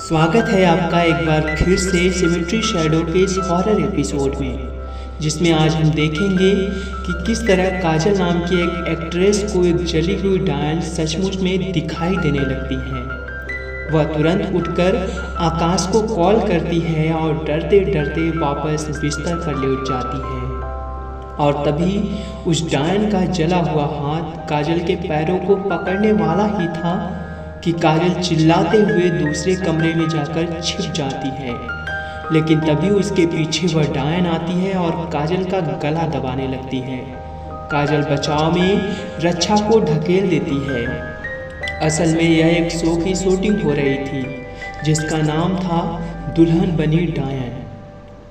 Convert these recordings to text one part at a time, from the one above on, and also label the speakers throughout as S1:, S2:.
S1: स्वागत है आपका एक बार फिर से सिमेट्री शैडो के इस हॉरर एपिसोड में, जिसमें आज हम देखेंगे कि किस तरह काजल नाम की एक एक्ट्रेस को एक जली हुई डायन सचमुच में दिखाई देने लगती है। वह तुरंत उठकर आकाश को कॉल करती है और डरते डरते वापस बिस्तर पर लेट जाती है। और तभी उस डायन का जला हुआ हाथ काजल के पैरों को पकड़ने वाला ही था कि काजल चिल्लाते हुए दूसरे कमरे में जाकर छिप जाती है। लेकिन तभी उसके पीछे वह डायन आती है और काजल का गला दबाने लगती है। काजल बचाव में रक्षा को ढकेल देती है। असल में यह एक शो की शूटिंग हो रही थी जिसका नाम था दुल्हन बनी डायन।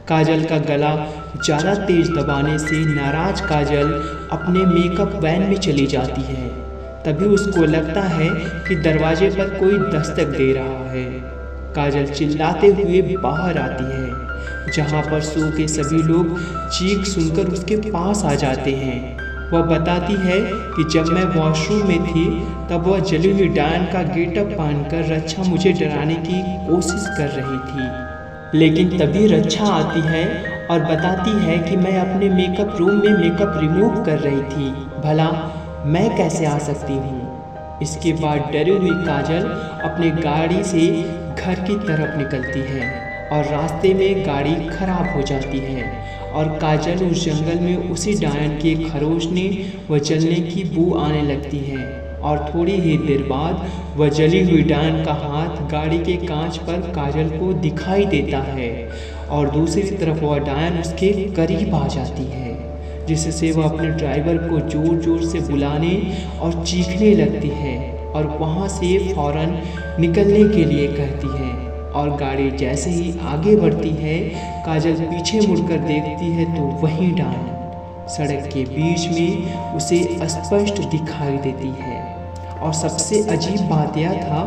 S1: काजल का गला ज़्यादा तेज दबाने से नाराज काजल अपने मेकअप वैन में चली जाती है। तभी उसको लगता है कि दरवाजे पर कोई दस्तक दे रहा है। काजल चिल्लाते हुए बाहर आती है, जहाँ पर शो के सभी लोग चीख सुनकर उसके पास आ जाते हैं। वह बताती है कि जब मैं वॉशरूम में थी तब वह जली हुई डायन का गेटअप पहनकर रक्षा मुझे डराने की कोशिश कर रही थी। लेकिन तभी रक्षा आती है और बताती है कि मैं अपने मेकअप रूम में मेकअप रिमूव कर रही थी, भला मैं कैसे आ सकती हूँ। इसके बाद डरी हुई काजल अपने गाड़ी से घर की तरफ निकलती है और रास्ते में गाड़ी खराब हो जाती है और काजल उस जंगल में उसी डायन के खरोचने व जलने की बू आने लगती है। और थोड़ी ही देर बाद वह जली हुई डायन का हाथ गाड़ी के कांच पर काजल को दिखाई देता है और दूसरी तरफ वह डायन उसके करीब आ जाती है, जिससे वह अपने ड्राइवर को जोर जोर से बुलाने और चीखने लगती है और वहाँ से फौरन निकलने के लिए कहती है। और गाड़ी जैसे ही आगे बढ़ती है, काजल पीछे मुड़कर देखती है तो वही डायन सड़क के बीच में उसे स्पष्ट दिखाई देती है। और सबसे अजीब बात यह था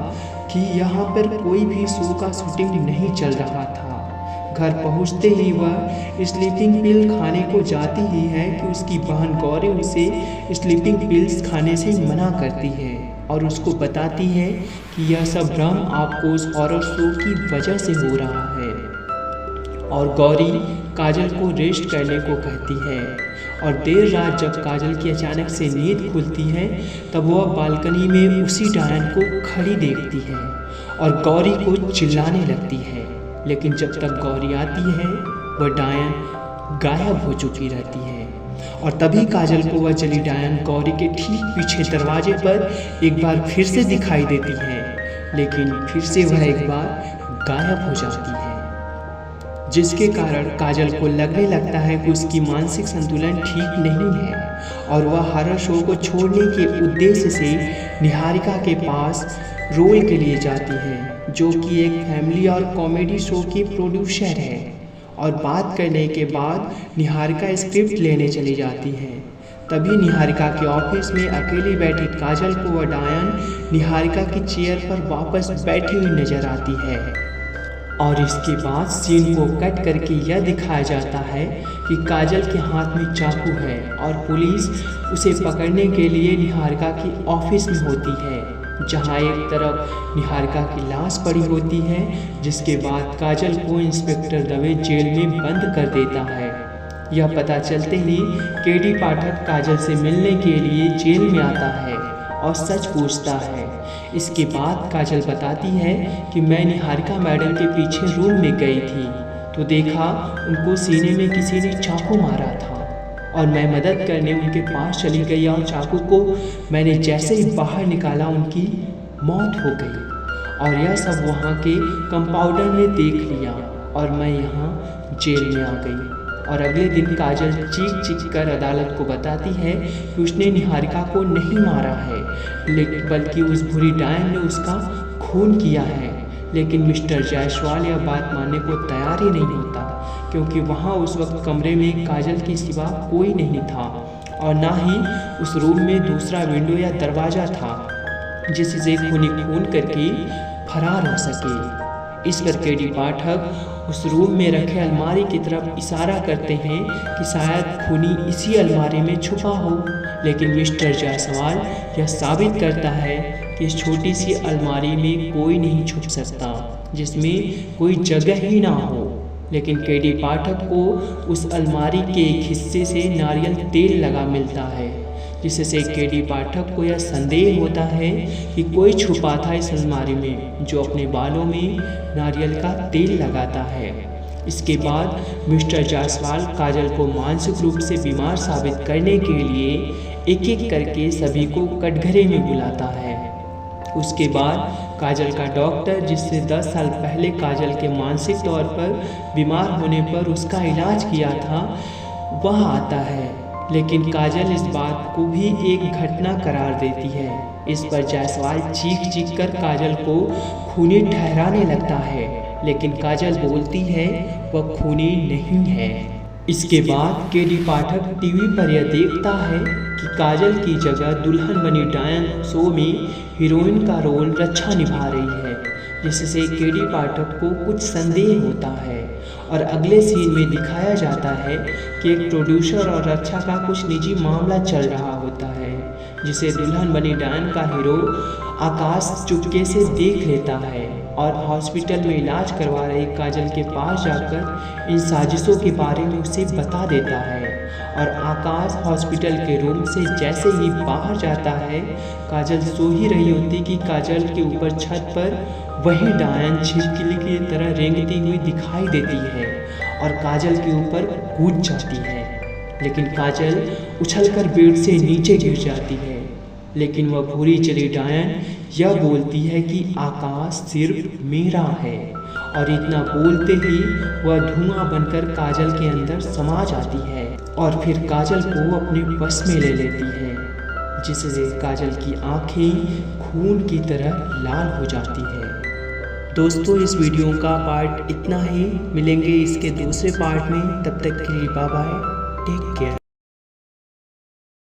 S1: कि यहाँ पर कोई भी शो का शूटिंग नहीं चल रहा था। घर पहुंचते ही वह स्लीपिंग पिल खाने को जाती ही है कि उसकी बहन गौरी उसे स्लीपिंग पिल्स खाने से मना करती है और उसको बताती है कि यह सब भ्रम आपको उस हॉरर शो की वजह से हो रहा है। और गौरी काजल को रेस्ट करने को कहती है। और देर रात जब काजल की अचानक से नींद खुलती है तब वह बालकनी में उसी डायन को खड़ी देखती है और गौरी को चिल्लाने लगती है। लेकिन जब तक गौरी आती है वह डायन गायब हो चुकी रहती है। और तभी काजल को वह जली डायन गौरी के ठीक पीछे दरवाजे पर एक बार फिर से दिखाई देती है, लेकिन फिर से वह एक बार गायब हो जाती है, जिसके कारण काजल को लगने लगता है कि उसकी मानसिक संतुलन ठीक नहीं है और वह हॉरर शो को छोड़ने के उद्देश्य से निहारिका के पास रोल के लिए जाती है, जो कि एक फैमिली और कॉमेडी शो की प्रोड्यूसर है। और बात करने के बाद निहारिका स्क्रिप्ट लेने चली जाती है। तभी निहारिका के ऑफिस में अकेली बैठी काजल को वह डायन निहारिका की चेयर पर वापस बैठी हुई नजर आती है। और इसके बाद सीन को कट करके यह दिखाया जाता है कि काजल के हाथ में चाकू है और पुलिस उसे पकड़ने के लिए निहारिका की ऑफिस में होती है, जहां एक तरफ निहारिका की लाश पड़ी होती है, जिसके बाद काजल को इंस्पेक्टर दवे जेल में बंद कर देता है। यह पता चलते ही केडी पाठक काजल से मिलने के लिए जेल में आता है और सच पूछता है। इसके बाद काजल बताती है कि मैं निहारिका मैडम के पीछे रूम में गई थी तो देखा उनको सीने में किसी ने चाकू मारा था और मैं मदद करने उनके पास चली गई और चाकू को मैंने जैसे ही बाहर निकाला उनकी मौत हो गई। और यह सब वहाँ के कंपाउंडर ने देख लिया और मैं यहाँ जेल में आ गई। और अगले दिन काजल चीख चीख कर अदालत को बताती है कि उसने निहारिका को नहीं मारा है, लेकिन बल्कि उस बुरी डायन ने उसका खून किया है। लेकिन मिस्टर जायसवाल यह बात मानने को तैयार ही नहीं होता, क्योंकि वहाँ उस वक्त कमरे में काजल के सिवा कोई नहीं था और ना ही उस रूम में दूसरा विंडो या दरवाज़ा था जिससे खूनी खून करके फरार हो सके। इस पर केडी पाठक उस रूम में रखे अलमारी की तरफ इशारा करते हैं कि शायद खूनी इसी अलमारी में छुपा हो, लेकिन मिस्टर जायसवाल यह साबित करता है कि इस छोटी सी अलमारी में कोई नहीं छुप सकता, जिसमें कोई जगह ही ना हो। लेकिन केडी पाठक को उस अलमारी के एक हिस्से से नारियल तेल लगा मिलता है, जिससे केडी पाठक को यह संदेह होता है कि कोई छुपा था इस अलमारी में जो अपने बालों में नारियल का तेल लगाता है। इसके बाद मिस्टर जायसवाल काजल को मानसिक रूप से बीमार साबित करने के लिए एक एक करके सभी को कटघरे में बुलाता है। उसके बाद काजल का डॉक्टर, जिससे 10 साल पहले काजल के मानसिक तौर पर बीमार होने पर उसका इलाज किया था, वह आता है। लेकिन काजल इस बात को भी एक घटना करार देती है। इस पर जायसवाल चीख चीख कर काजल को खूनी ठहराने लगता है, लेकिन काजल बोलती है वह खूनी नहीं है। इसके बाद केडी पाठक टीवी पर यह देखता है कि काजल की जगह दुल्हन बनी डायन शो में हीरोइन का रोल रक्षा निभा रही है, जिससे केडी पाठक को कुछ संदेह होता है। और अगले सीन में दिखाया जाता है कि एक प्रोड्यूसर और रक्षा का कुछ निजी मामला चल रहा होता है, जिसे दुल्हन बनी डायन का हीरो आकाश चुपके से देख लेता है और हॉस्पिटल में इलाज करवा रही काजल के पास जाकर इन साजिशों के बारे में उसे बता देता है। और आकाश हॉस्पिटल के रूम से जैसे ही बाहर जाता है, काजल सो ही रही होती कि काजल के ऊपर छत पर वही डायन छिपकली की तरह रेंगती हुई दिखाई देती है और काजल के ऊपर कूद जाती है। लेकिन काजल उछलकर बेड से नीचे गिर जाती है। लेकिन वह भूरी चली डायन यह बोलती है कि आकाश सिर्फ मेरा है, और इतना बोलते ही वह धुआं बनकर काजल के अंदर समा जाती है और फिर काजल को अपने बस में ले लेती है, जिससे काजल की आंखें खून की तरह लाल हो जाती है। दोस्तों, इस वीडियो का पार्ट इतना ही। मिलेंगे इसके दूसरे पार्ट में। तब तक के लिए बाय बाय, टेक केयर।